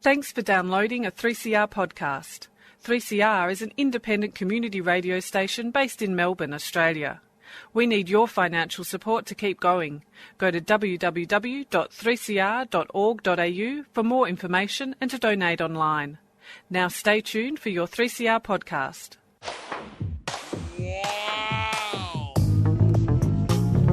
Thanks for downloading a 3CR podcast. 3CR is an independent community radio station based in Melbourne, Australia. We need your financial support to keep going. Go to www.3cr.org.au for more information and to donate online. Now stay tuned for your 3CR podcast.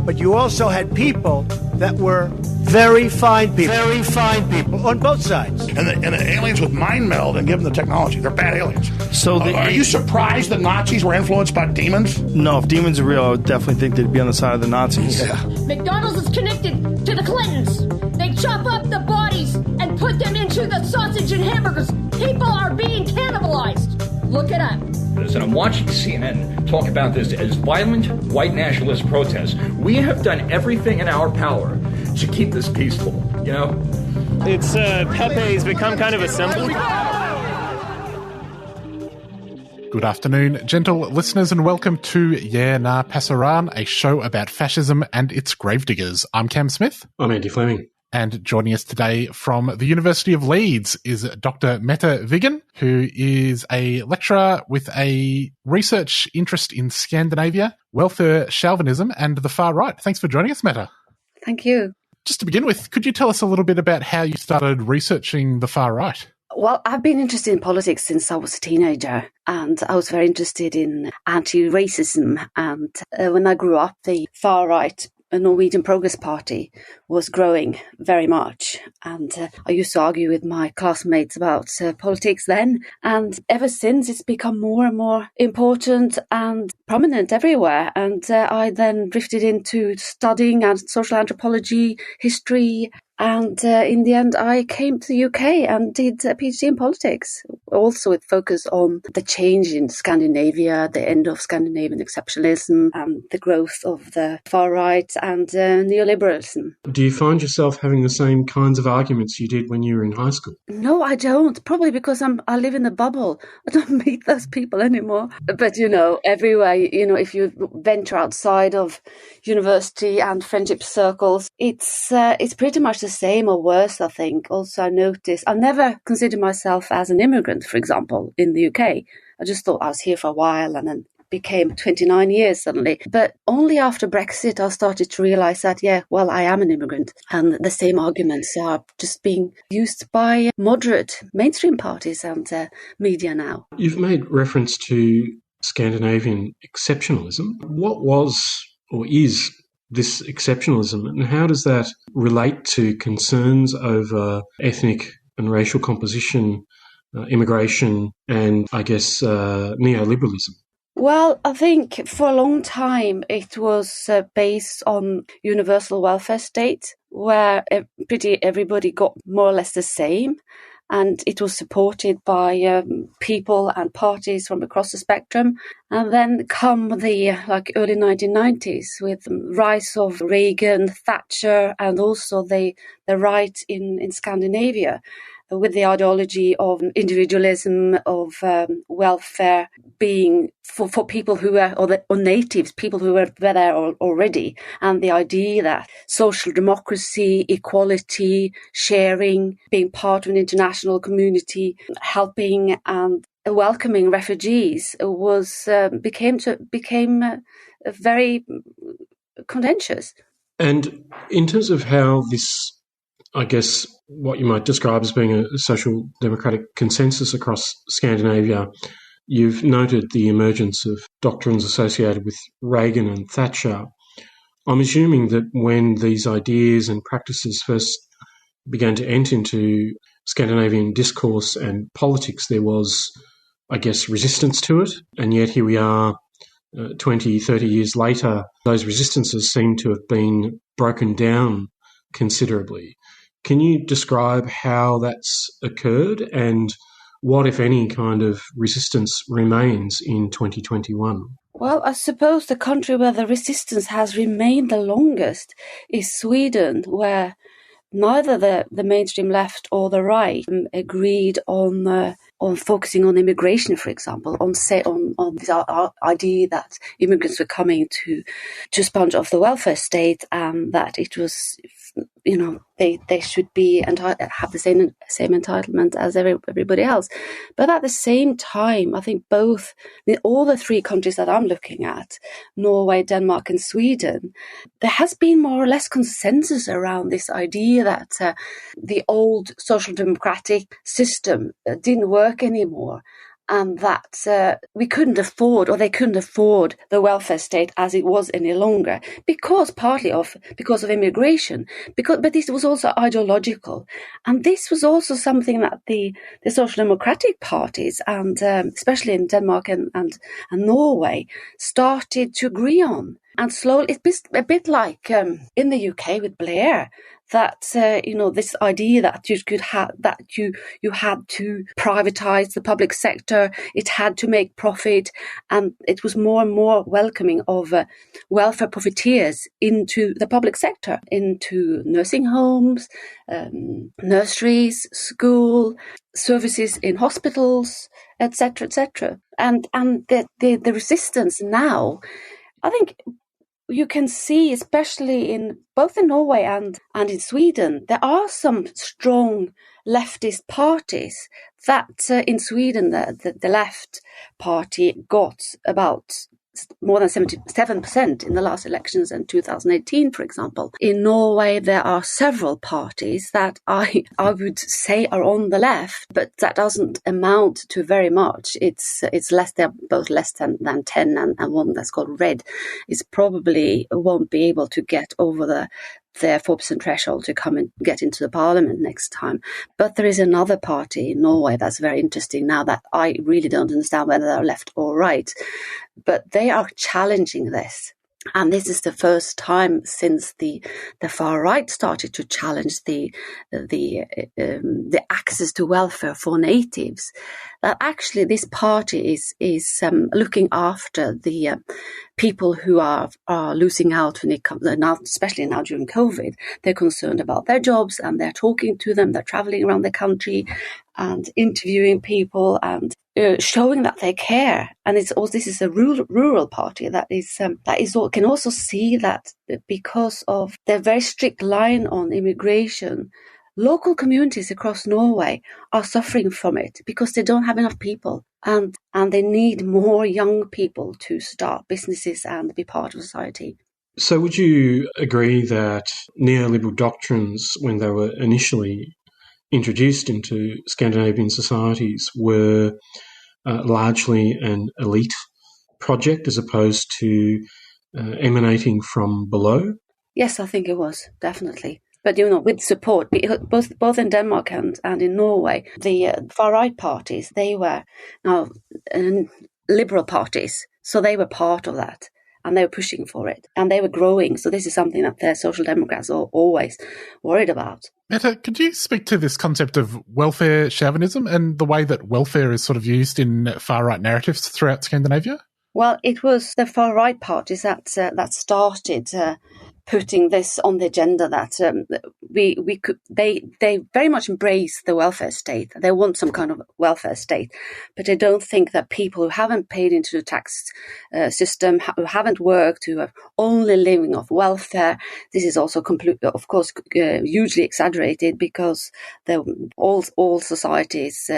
But you also had people that were very fine people on both sides. And the aliens with mind meld and give them the technology. They're bad aliens. So are you surprised the Nazis were influenced by demons? No, if demons are real, I would definitely think they'd be on the side of the Nazis. Yeah. McDonald's is connected to the Clintons. They chop up the bodies and put them into the sausage and hamburgers. People are being cannibalized. Look it up. And I'm watching CNN talk about this as violent white nationalist protests. We have done everything in our power to keep this peaceful, you know? It's Pepe's become kind of a symbol. Good afternoon, gentle listeners, and welcome to Yeah Nah Passaran, a show about fascism and its gravediggers. I'm Cam Smith. I'm Andy Fleming. And joining us today from the University of Leeds is Dr. Mette Wiggen, who is a lecturer with a research interest in Scandinavia, welfare chauvinism, and the far right. Thanks for joining us, Mette. Thank you. Just to begin with, could you tell us a little bit about how you started researching the far right? Well, I've been interested in politics since I was a teenager, and I was very interested in anti-racism. And when I grew up, the far right, a Norwegian Progress Party, was growing very much. And I used to argue with my classmates about politics then. And ever since, it's become more and more important and prominent everywhere. And I then drifted into studying social anthropology, history. And in the end, I came to the UK and did a PhD in politics. Also, it focused on the change in Scandinavia, the end of Scandinavian exceptionalism, and the growth of the far right and neoliberalism. Do you find yourself having the same kinds of arguments you did when you were in high school? No, I don't. Probably because I live in a bubble. I don't meet those people anymore. But, everywhere, if you venture outside of university and friendship circles, it's pretty much the same or worse, I think. Also, I noticed I never considered myself as an immigrant, for example, in the UK. I just thought I was here for a while and then became 29 years suddenly. But only after Brexit, I started to realize that, I am an immigrant. And the same arguments are just being used by moderate mainstream parties and media now. You've made reference to Scandinavian exceptionalism. What was or is this exceptionalism, and how does that relate to concerns over ethnic and racial composition, immigration, and, neoliberalism? Well, I think for a long time it was based on universal welfare state, where pretty everybody got more or less the same. And it was supported by people and parties from across the spectrum. And then come the early 1990s with the rise of Reagan, Thatcher, and also the right in Scandinavia, with the ideology of individualism, of welfare being for people who were, or natives, people who were there already, and the idea that social democracy, equality, sharing, being part of an international community, helping and welcoming refugees became very contentious. And in terms of how this, I guess, what you might describe as being a social democratic consensus across Scandinavia, you've noted the emergence of doctrines associated with Reagan and Thatcher. I'm assuming that when these ideas and practices first began to enter into Scandinavian discourse and politics, there was, I guess, resistance to it. And yet here we are 20, 30 years later, those resistances seem to have been broken down considerably. Can you describe how that's occurred and what, if any, kind of resistance remains in 2021? Well, I suppose the country where the resistance has remained the longest is Sweden, where neither the mainstream left or the right agreed on focusing on immigration, for example, on this idea that immigrants were coming to sponge off the welfare state, and that it was they should be and have the same entitlement as everybody else. But at the same time, I think all the three countries that I'm looking at, Norway, Denmark and Sweden, there has been more or less consensus around this idea that the old social democratic system didn't work anymore. And that we couldn't afford, or they couldn't afford, the welfare state as it was any longer, because of immigration. But this was also ideological, and this was also something that the social democratic parties, and especially in Denmark and Norway, started to agree on. And slowly, it's a bit like in the UK with Blair. That this idea that you had to privatize the public sector, it had to make profit, and it was more and more welcoming of welfare profiteers into the public sector, into nursing homes, nurseries, school services in hospitals, etc., etc. And the resistance now, I think. You can see, especially in both in Norway and in Sweden, there are some strong leftist parties. That in Sweden, the left party got about more than 77% in the last elections in 2018, for example. In Norway, there are several parties that I would say are on the left, but that doesn't amount to very much. It's less. They're both less than 10, and one that's called Red is probably won't be able to get over their 4% threshold to come and get into the parliament next time. But there is another party in Norway that's very interesting now that I really don't understand whether they're left or right. But they are challenging this. And this is the first time since the far right started to challenge the access to welfare for natives, that actually this party is looking after the people who are losing out when it comes now, especially now during COVID. They're concerned about their jobs, and they're talking to them. They're traveling around the country and interviewing people and showing that they care. And this is a rural party that can also see that because of their very strict line on immigration, local communities across Norway are suffering from it because they don't have enough people, and they need more young people to start businesses and be part of society. So would you agree that neoliberal doctrines, when they were initially introduced into Scandinavian societies, were largely an elite project as opposed to emanating from below? Yes, I think it was, definitely. But, with support, both in Denmark and in Norway, the far-right parties, they were now liberal parties. So they were part of that, and they were pushing for it, and they were growing. So this is something that the Social Democrats are always worried about. Mette, could you speak to this concept of welfare chauvinism and the way that welfare is sort of used in far-right narratives throughout Scandinavia? Well, it was the far-right parties that started putting this on the agenda, that they very much embrace the welfare state. They want some kind of welfare state, but they don't think that people who haven't paid into the tax system, who haven't worked, who are only living off welfare. This is also of course hugely exaggerated, because all societies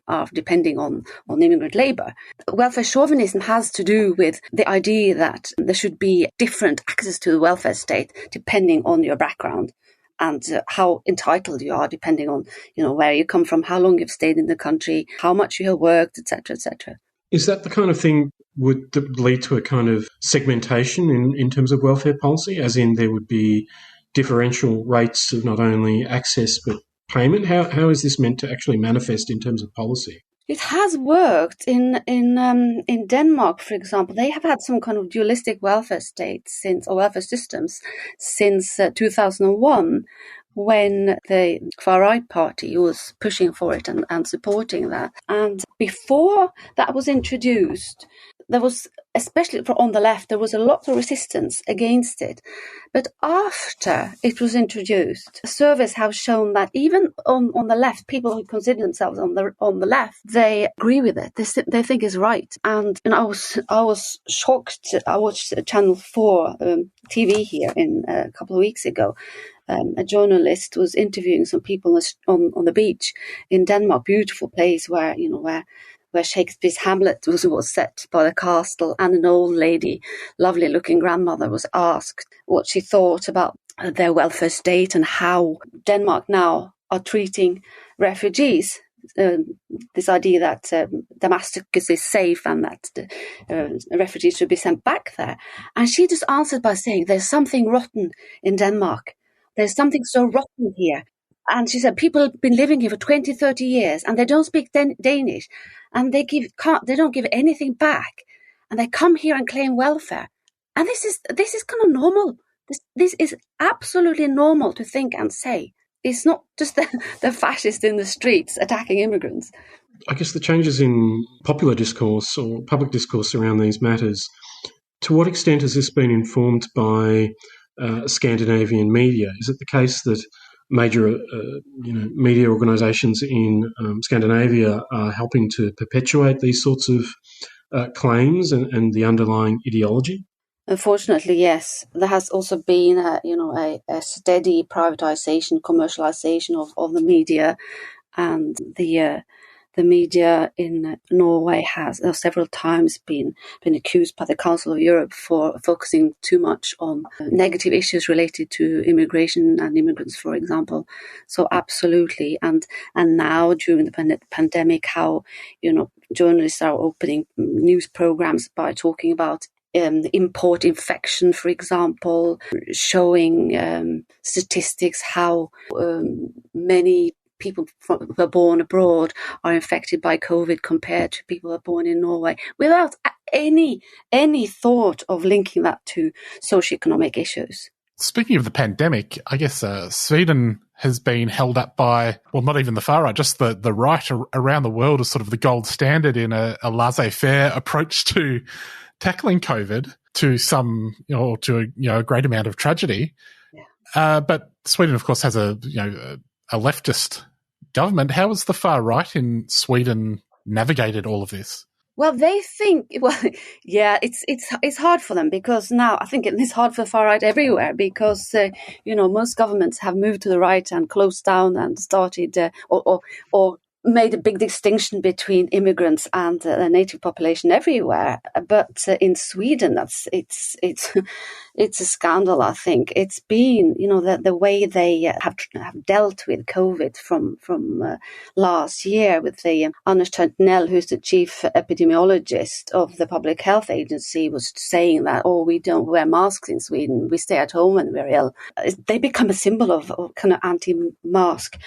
are depending on immigrant labor. Welfare chauvinism has to do with the idea that there should be different access to the welfare state depending on your background and how entitled you are, depending on where you come from, how long you've stayed in the country, how much you have worked, etc., etc. Is that the kind of thing would lead to a kind of segmentation in terms of welfare policy, as in there would be differential rates of not only access but payment? How is this meant to actually manifest in terms of policy? It has worked in Denmark, for example. They have had some kind of dualistic welfare states welfare systems since 2001, when the far-right party was pushing for it and supporting that. And before that was introduced, there was especially on the left, there was a lot of resistance against it. But after it was introduced, surveys have shown that even on the left, people who consider themselves on the left, they agree with it. They think it's right. And I was shocked. I watched Channel 4 TV here a couple of weeks ago. A journalist was interviewing some people on the beach in Denmark, beautiful place where Shakespeare's Hamlet was set by the castle, and an old lady, lovely looking grandmother, was asked what she thought about their welfare state and how Denmark now are treating refugees. This idea that Damascus is safe and that refugees should be sent back there. And she just answered by saying, there's something rotten in Denmark. There's something so rotten here. And she said, people have been living here for 20, 30 years and they don't speak Danish. And they don't give anything back, and they come here and claim welfare. And this is kind of normal. This is absolutely normal to think and say. It's not just the fascists in the streets attacking immigrants. I guess the changes in popular discourse or public discourse around these matters, to what extent has this been informed by Scandinavian media? Is it the case that major media organisations in Scandinavia are helping to perpetuate these sorts of claims and the underlying ideology? Unfortunately, yes. There has also been a steady privatisation, commercialisation of the media, and the media in Norway has several times been accused by the Council of Europe for focusing too much on negative issues related to immigration and immigrants, for example. So absolutely, and now during the pandemic, how journalists are opening news programs by talking about import infection, for example, showing statistics how many people who are born abroad are infected by COVID compared to people who are born in Norway, without any thought of linking that to socioeconomic issues. Speaking of the pandemic, I guess Sweden has been held up by, well, not even the far right, just the right around the world as sort of the gold standard in a laissez-faire approach to tackling COVID to some, a great amount of tragedy. Yeah. But Sweden, of course, has a leftist government. How has the far right in Sweden navigated all of this? Well, they think, it's hard for them because now I think it's hard for the far right everywhere because, most governments have moved to the right and closed down and started or made a big distinction between immigrants and the native population everywhere. But in Sweden, it's a scandal, I think. It's been, the way they have dealt with COVID from last year with the Anders Tegnell, who's the chief epidemiologist of the Public Health Agency, was saying that, we don't wear masks in Sweden. We stay at home when we're ill. They become a symbol of kind of anti-mask,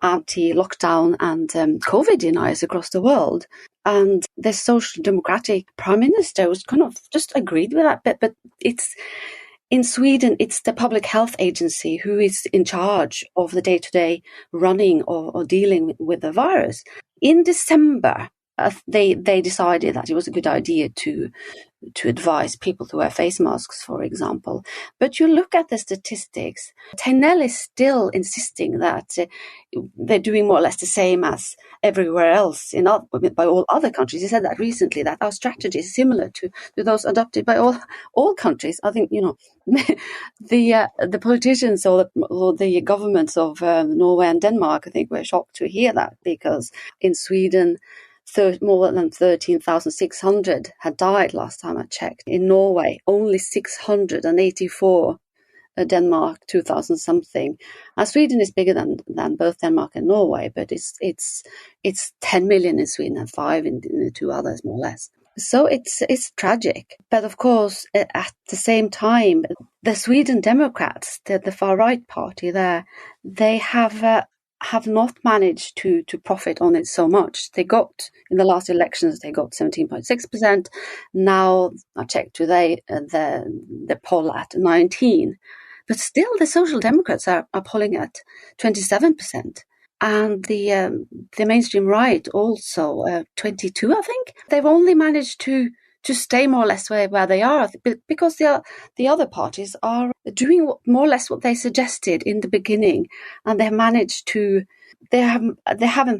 anti-lockdown and COVID deniers across the world. And the Social Democratic Prime Minister was kind of just agreed with that. But it's in Sweden, it's the Public Health Agency who is in charge of the day-to-day running or dealing with the virus. In December, they decided that it was a good idea to advise people to wear face masks, for example. But you look at the statistics, Tegnell is still insisting that they're doing more or less the same as everywhere else by all other countries. He said that recently, that our strategy is similar to those adopted by all countries. I think, the politicians or the governments of Norway and Denmark, I think, were shocked to hear that, because in Sweden, more than 13,600 had died last time I checked. In Norway, only 684. Denmark, 2,000 something. Sweden is bigger than both Denmark and Norway, but it's 10 million in Sweden and 5 in the two others, more or less. So it's tragic. But of course, at the same time, the Sweden Democrats, the far right party there, they have not managed to profit on it so much. They got, in the last elections, they got 17.6%. Now, I checked today, the poll at 19%. But still, the Social Democrats are polling at 27%. And the mainstream right also, 22%, I think. They've only managed to to stay more or less where they are, because the other parties are doing more or less what they suggested in the beginning, and they haven't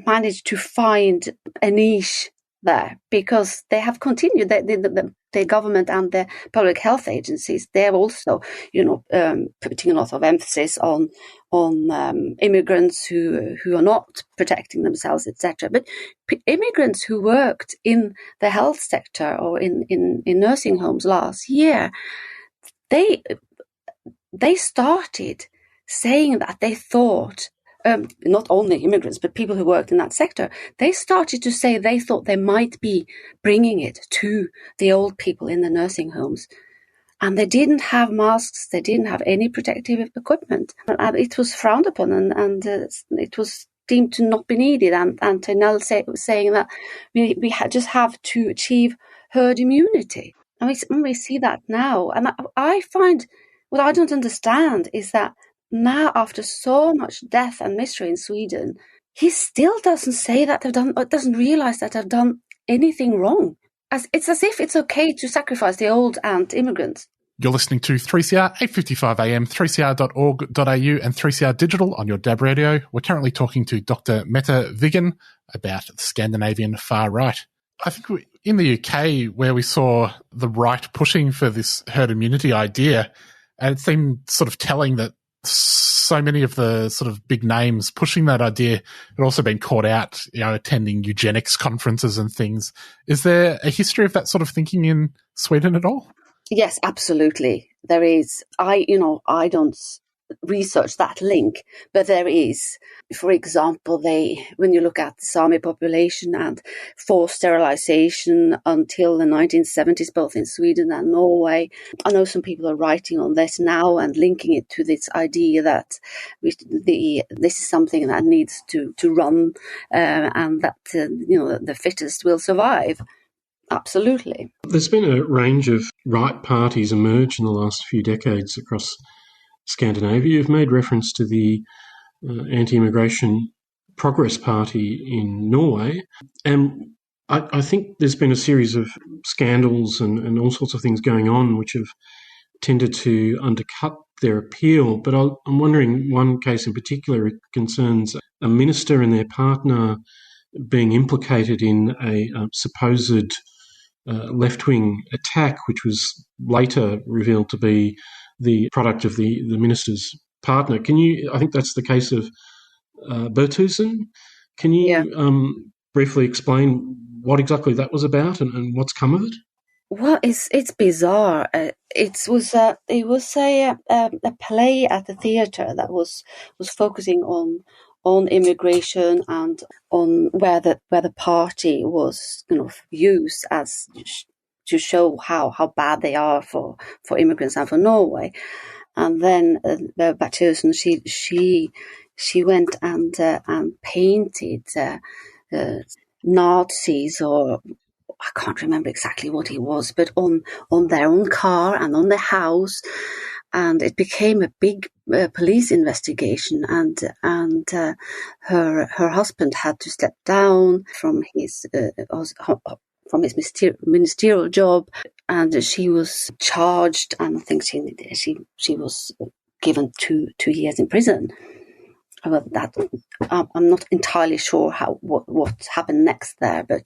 managed to find a niche there, because they have continued the government and the public health agencies. They're also, putting a lot of emphasis on immigrants who are not protecting themselves, etc. But immigrants who worked in the health sector or in nursing homes last year, they started saying that they thought. Not only immigrants, but people who worked in that sector, they started to say they thought they might be bringing it to the old people in the nursing homes. And they didn't have masks, they didn't have any protective equipment. And it was frowned upon, and it was deemed to not be needed. And Tenel saying that we just have to achieve herd immunity. And we see that now. And I find, what I don't understand is that now, after so much death and misery in Sweden, he still doesn't say that doesn't realize that they've done anything wrong. It's as if it's okay to sacrifice the old and immigrants. You're listening to 3CR 8:55 AM, 3cr.org.au and 3CR Digital on your DAB radio. We're currently talking to Dr. Mette Wiggen about the Scandinavian far right. I think in the UK, where we saw the right pushing for this herd immunity idea, and it seemed sort of telling that so many of the sort of big names pushing that idea had also been caught out, attending eugenics conferences and things. Is there a history of that sort of thinking in Sweden at all? Yes, absolutely. There is. I don't research that link, but there is. For example, when you look at the Sami population and forced sterilization until the 1970s, both in Sweden and Norway, I know some people are writing on this now and linking it to this idea that this is something that needs to run, and that the fittest will survive. Absolutely. There's been a range of right parties emerge in the last few decades across Scandinavia. You've made reference to the anti-immigration Progress Party in Norway, and I think there's been a series of scandals and all sorts of things going on which have tended to undercut their appeal. But I'm wondering, one case in particular concerns a minister and their partner being implicated in a supposed left-wing attack, which was later revealed to be the product of the minister's partner. I think that's the case of Bertusen. Can you briefly explain what exactly that was about and what's come of it? Well, it's bizarre. It was a play at the theatre that was focusing on immigration and on where the party was used as to show how bad they are for immigrants and for Norway. And then Bertusen, she went and painted Nazis, or I can't remember exactly what it was, but on their own car and on their house, and it became a big police investigation. And her husband had to step down from his ministerial job, and she was charged, and I think she was given two years in prison. Well, that I'm not entirely sure what happened next there, but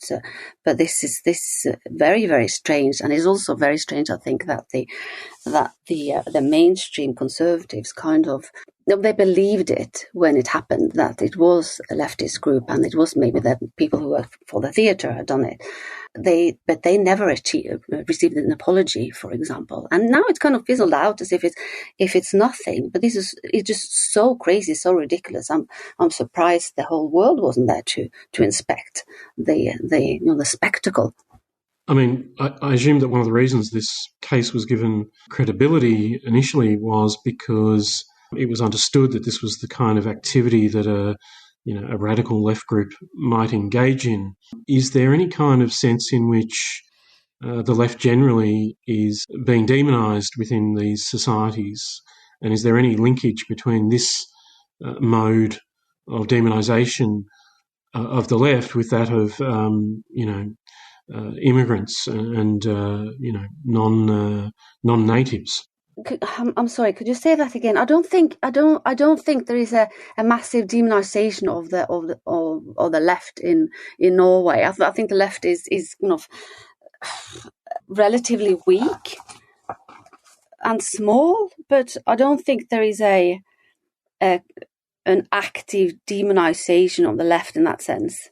this is very, very strange, and it's also very strange, I think, that the mainstream conservatives kind of, they believed it when it happened, that it was a leftist group and it was maybe the people who worked for the theatre had done it. But they never received an apology, for example. And now it's kind of fizzled out as if it's nothing. But it's just so crazy, so ridiculous. I'm surprised the whole world wasn't there to inspect the spectacle. I mean, I assume that one of the reasons this case was given credibility initially was because it was understood that this was the kind of activity that a radical left group might engage in. Is there any kind of sense in which the left generally is being demonised within these societies? And is there any linkage between this mode of demonisation of the left with that of, immigrants and non-natives. I'm sorry. Could you say that again? I don't think there is a massive demonization of the left in Norway. I think the left is relatively weak and small, but I don't think there is an active demonization of the left in that sense.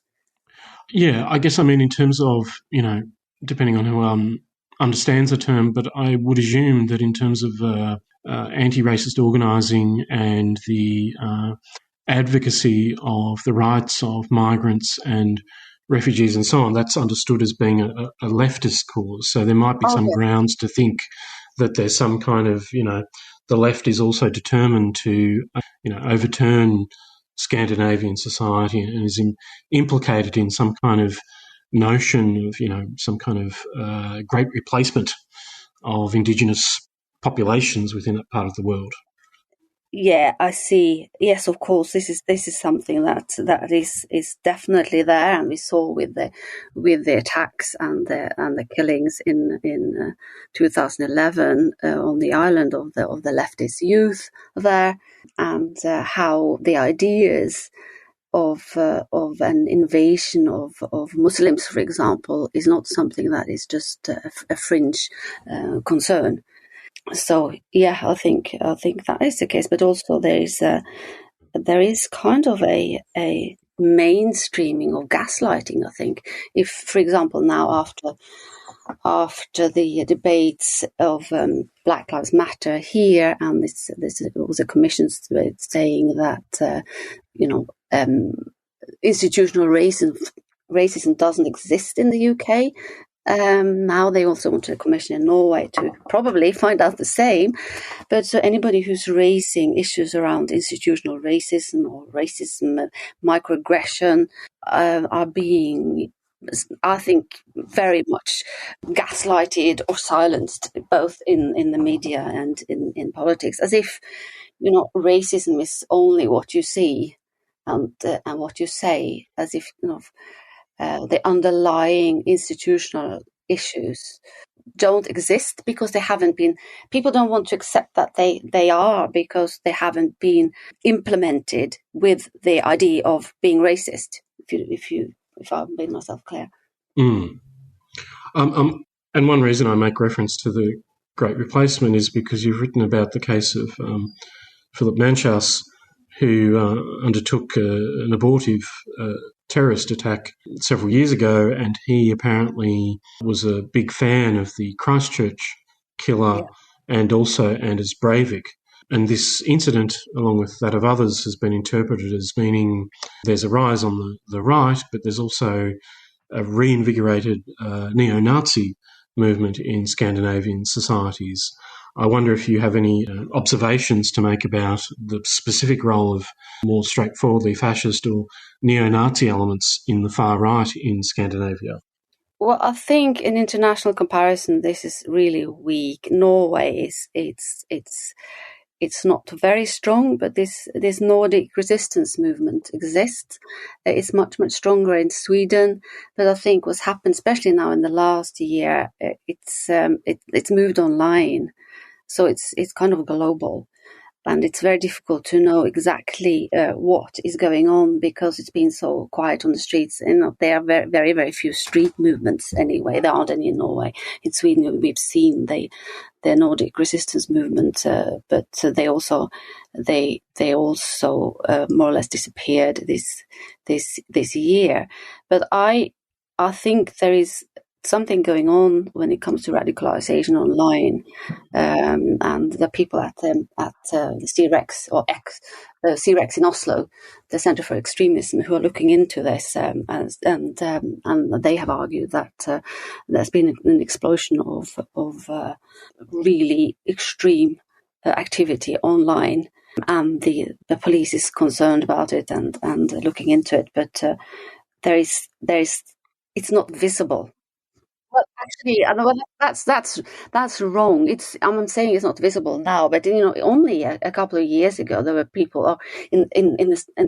Yeah, I guess in terms of depending on who understands the term, but I would assume that in terms of anti-racist organising and the advocacy of the rights of migrants and refugees and so on, that's understood as being a leftist cause. So there might be some grounds to think that there's some kind of, the left is also determined to, overturn Scandinavian society and is implicated in some kind of notion of, some kind of great replacement of indigenous populations within that part of the world. Yeah, I see. Yes, of course. This is something that is definitely there, and we saw with the attacks and the killings in 2011 on the island of the leftist youth there, and how the ideas of an invasion of Muslims, for example, is not something that is just a fringe concern. So yeah, I think that is the case, but also there is kind of a mainstreaming of gaslighting. I think if, for example, now after the debates of Black Lives Matter here, and this was a commission saying that institutional racism doesn't exist in the UK. Now they also want a commission in Norway to probably find out the same. But so anybody who's raising issues around institutional racism or racism, microaggression, are being, I think, very much gaslighted or silenced, both in the media and in politics, as if racism is only what you see and what you say, as if the underlying institutional issues don't exist because they haven't been. People don't want to accept that they are, because they haven't been implemented with the idea of being racist. If I've made myself clear. And one reason I make reference to the Great Replacement is because you've written about the case of Philip Manshaus, who undertook an abortive terrorist attack several years ago, and he apparently was a big fan of the Christchurch killer and Anders Breivik. And this incident, along with that of others, has been interpreted as meaning there's a rise on the right, but there's also a reinvigorated neo-Nazi movement in Scandinavian societies. I wonder if you have any observations to make about the specific role of more straightforwardly fascist or neo-Nazi elements in the far right in Scandinavia. Well, I think in international comparison, this is really weak. Norway it's not very strong, but this Nordic resistance movement exists. It's much stronger in Sweden, but I think what's happened, especially now in the last year, it's moved online. So it's kind of global, and it's very difficult to know exactly what is going on because it's been so quiet on the streets. And there are very, very, very few street movements anyway. There aren't any in Norway. In Sweden, we've seen the Nordic resistance movement, but they also more or less disappeared this year. But I think there is something going on when it comes to radicalization online, and the people at the CREX or CREX in Oslo, the Center for Extremism, who are looking into this, and they have argued that there's been an explosion of really extreme activity online, and the police is concerned about it and looking into it, but there is it's not visible. Well, actually, that's wrong. I'm saying it's not visible now, but only a couple of years ago there were people, or in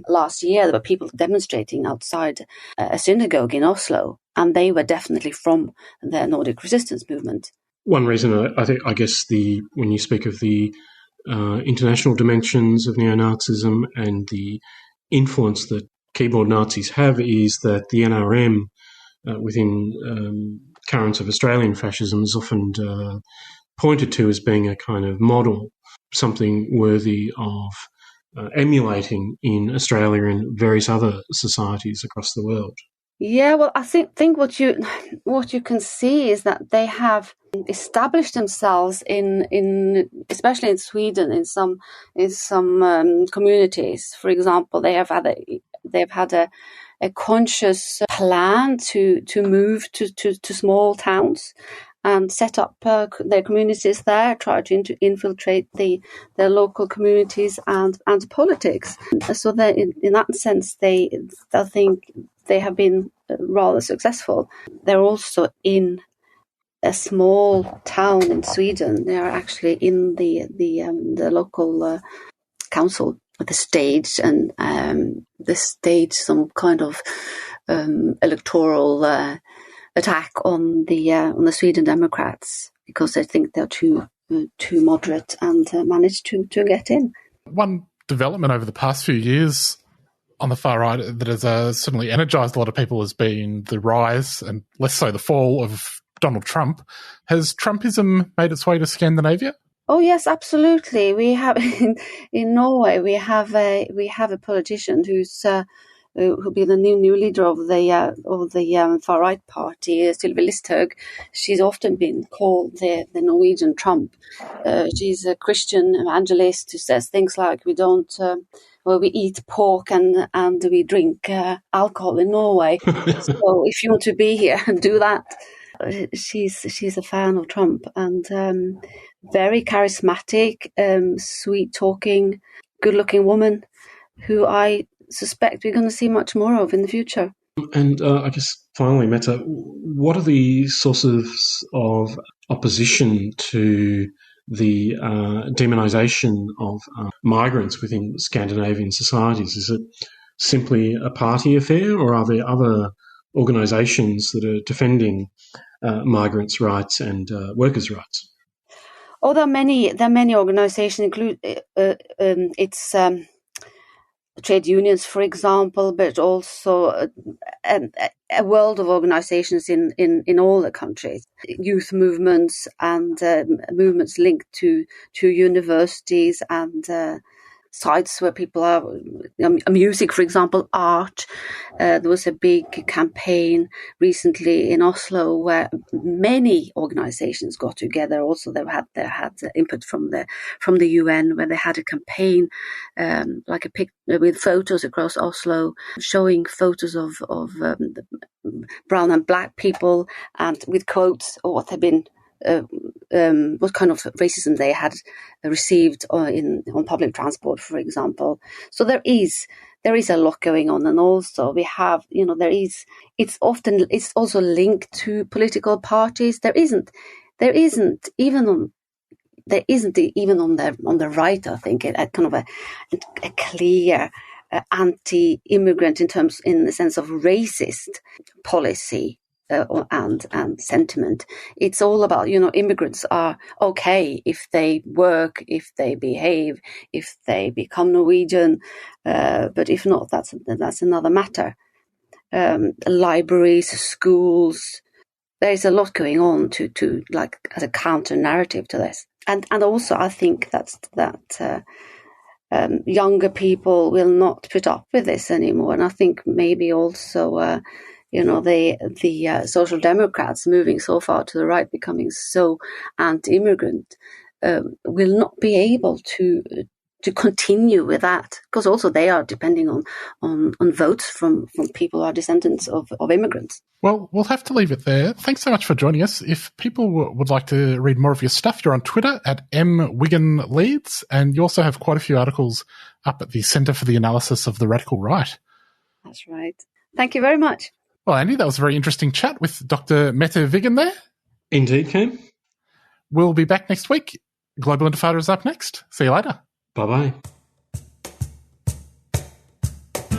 last year there were people demonstrating outside a synagogue in Oslo, and they were definitely from the Nordic resistance movement. One reason I guess when you speak of the international dimensions of neo-Nazism and the influence that keyboard Nazis have is that the NRM within currents of Australian fascism is often pointed to as being a kind of model, something worthy of emulating in Australia and various other societies across the world. Yeah, well, I think what you can see is that they have established themselves in especially in Sweden in some communities. For example, they've had a conscious plan to move to small towns and set up their communities there, try to infiltrate their local communities and politics. So that in that sense, I think they have been rather successful. They're also in a small town in Sweden. They are actually in the local council, the stage, and the stage some kind of electoral attack on the Sweden Democrats because they think they're too moderate and managed to get in. One development over the past few years on the far right that has certainly energised a lot of people has been the rise, and less so the fall, of Donald Trump. Has Trumpism made its way to Scandinavia? Oh yes, absolutely. We have in Norway. We have a politician who'll be the new leader of the far right party, Sylvi Listhaug. She's often been called the Norwegian Trump. She's a Christian evangelist who says things like we eat pork and we drink alcohol in Norway. So if you want to be here, do that. She's a fan of Trump and very charismatic, sweet-talking, good-looking woman who I suspect we're going to see much more of in the future. And I guess finally, Mette, what are the sources of opposition to the demonisation of migrants within Scandinavian societies? Is it simply a party affair, or are there other organisations that are defending migrants' rights and workers' rights? Oh, there are many organisations, include trade unions, for example, but also a world of organisations in all the countries, youth movements and movements linked to universities and sites where people are, music, for example, art. There was a big campaign recently in Oslo where many organisations got together. Also, they had input from the UN, where they had a campaign, like a pic with photos across Oslo, showing photos of brown and black people, and with quotes of what they've been. What kind of racism they had received on public transport, for example. So there is a lot going on, and also we have, it's also linked to political parties. There isn't even on the right, I think, a kind of a clear anti-immigrant in the sense of racist policy. And sentiment. It's all about, immigrants are okay if they work, if they behave, if they become Norwegian, but if not, that's another matter. Libraries, schools, there is a lot going on to like as a counter narrative to this, and also I think that younger people will not put up with this anymore, and I think maybe also. The Social Democrats moving so far to the right, becoming so anti-immigrant, will not be able to continue with that, because also they are depending on votes from people who are descendants of immigrants. Well, we'll have to leave it there. Thanks so much for joining us. If people would like to read more of your stuff, you're on Twitter at @MWiggenLeeds, and you also have quite a few articles up at the Centre for the Analysis of the Radical Right. That's right. Thank you very much. Well, Andy, that was a very interesting chat with Dr. Mette Wiggen there. Indeed, Cam. We'll be back next week. Global Intifada is up next. See you later. Bye-bye.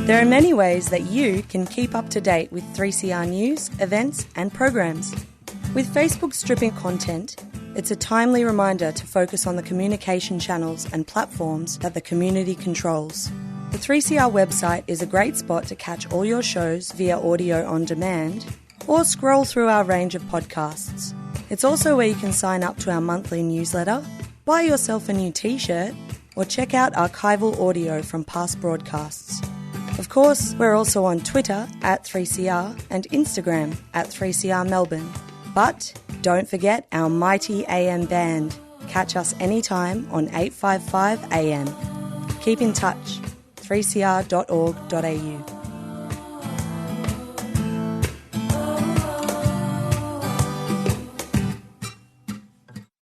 There are many ways that you can keep up to date with 3CR news, events and programs. With Facebook stripping content, it's a timely reminder to focus on the communication channels and platforms that the community controls. The 3CR website is a great spot to catch all your shows via audio on demand or scroll through our range of podcasts. It's also where you can sign up to our monthly newsletter, buy yourself a new t-shirt, or check out archival audio from past broadcasts. Of course, we're also on Twitter @3CR and Instagram @3CR Melbourne. But don't forget our mighty AM band. Catch us anytime on 855 AM. Keep in touch. 3cr.org.au